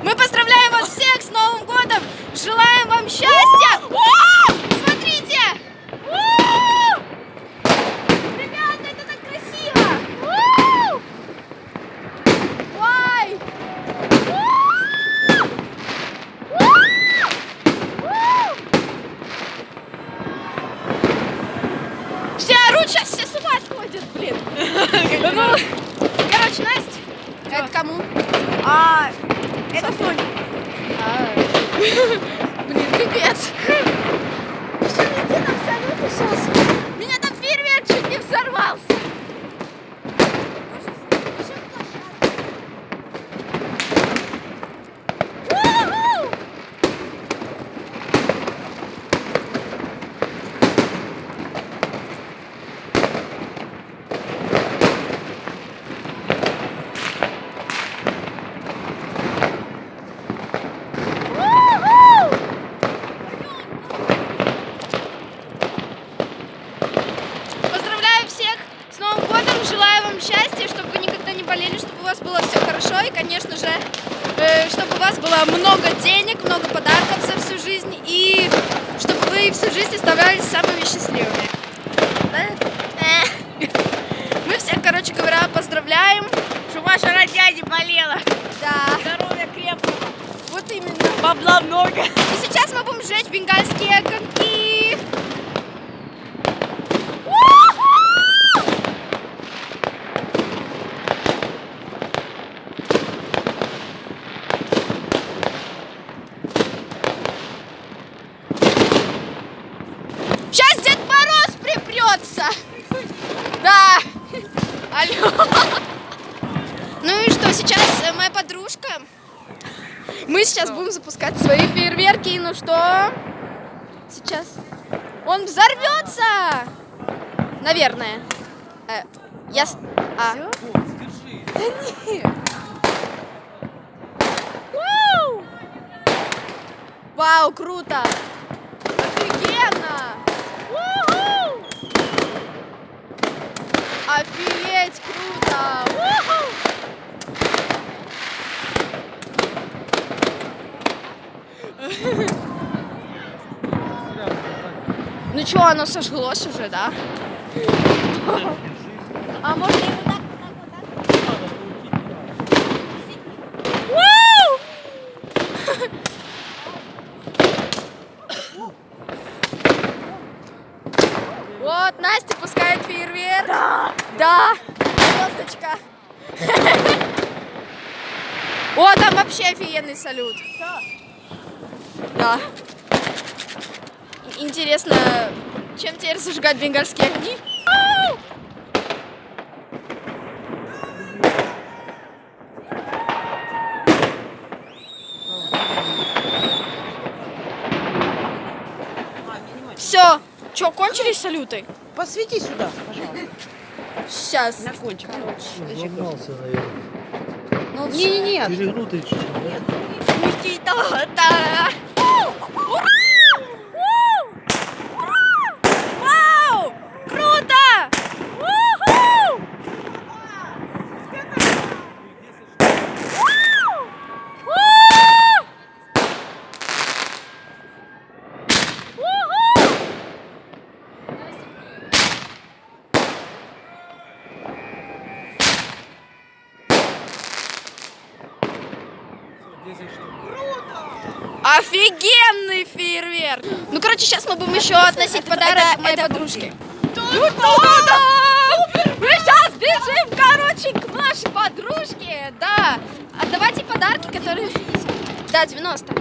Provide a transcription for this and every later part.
Мы поздравляем вас всех с Новым годом! Желаем вам счастья! Смотрите! Ребята, это так красиво! Ой! Все орут, сейчас все с ума сходят, блин. Ну, короче, Настя, это кому? Это Соня. Блин, пипец. Иди нам салюты сейчас. Меня там фейерверк чуть не взорвался. Поздравляю всех с Новым годом, желаю вам счастья, чтобы вы никогда не болели, чтобы у вас было все хорошо и, конечно же, чтобы у вас было много денег, много подарков за всю жизнь и чтобы вы всю жизнь оставались самыми счастливыми. Мы всех, короче говоря, поздравляем. Чтобы ваша родня не болела. Да. Здоровья крепкого. Вот именно. Бабла много. И сейчас мы будем сжечь бенгальские огоньки. Сейчас Дед Мороз припрется. Да. Алло. Ну и что, сейчас моя подружка. Мы сейчас будем запускать свои фейерверки. Ну что? Сейчас. Он взорвется. Наверное. Я... Да нет. Вау, круто. Офигенно. Офигеть, круто. Ну что, оно сожглось уже, да? А можно его так, Вот, Настя пускает фейерверк. Да. Звездочка. О, там вообще офигенный салют. Да. Интересно, чем теперь зажигать бенгальские огни? Все. Че, кончились салюты? Посвети сюда, пожалуйста. Сейчас. На кончик. Сломался, наверное. Ну, Не-не-не. Перегнутый чуть-чуть, да? Пусти то-то. Ура! Вау! Круто! Уху! Офигенный фейерверк! Ну, короче, сейчас мы будем еще относить подарок моей подружке. Ну, да! Мы сейчас бежим, короче, к нашей подружке. Да. Отдавайте подарки, которые... Да, 90.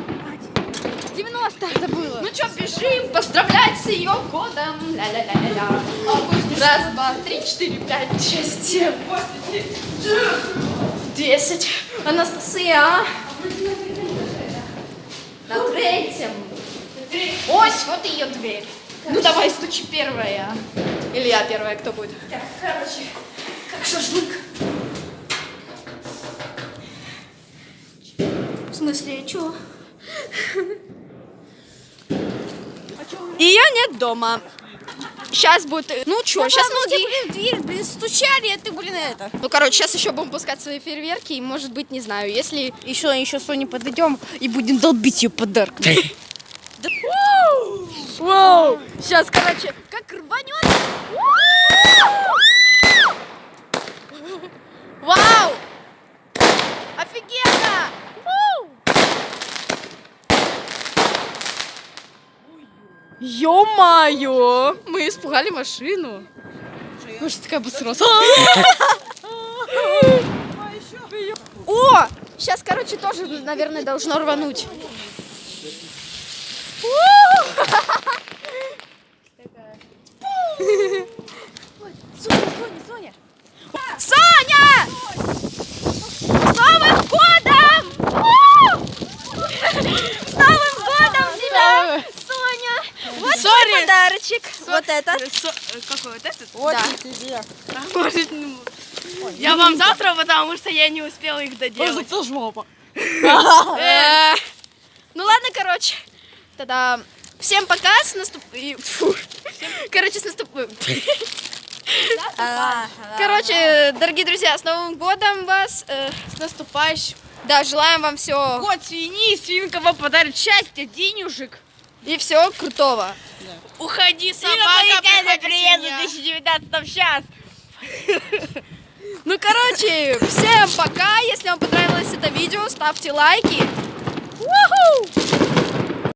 90, забыла. Ну что, бежим поздравлять с ее годом. Ля-ля-ля-ля-ля. Раз, два, три, четыре, пять, шесть, семь, восемь, девять, 10. Анастасия. На третьем. Ось, вот ее дверь. Ну давай, стучи первая. Или я первая, кто будет? Так, короче, как шашлык. В смысле, чё? Ее нет дома. сейчас будет... Ну чё, сейчас многие... в дверь, блин, стучали, а ты, блин, это. Ну, короче, сейчас еще будем пускать свои фейерверки, и, может быть, не знаю, если... Еще Соне подойдем и будем долбить ее подарками. Воу! Сейчас, короче, как рванет! Вау! Офигенно! Ё-моё! Мы испугали машину. Может, такая быстрая. О! Сейчас, короче, тоже, наверное, должно рвануть. Соня! Соня! С Новым годом! С Новым годом тебя, Соня! Вот твой подарочек. Вот это. Какой вот этот? Вот Да. тебе. Может, ну... Я вам завтра, потому что я не успела их доделать. Кто жопа? Ну ладно, короче. Тогда всем пока. С Короче, с Короче, дорогие друзья, с Новым годом вас. С наступающим. Да, желаем вам все Год свиньи, свинка вам подарит счастье, денежек. и все крутого. Уходи, собака, приеду в 2019 сейчас. Ну, короче, всем пока. Если вам понравилось это видео, ставьте лайки. Уху!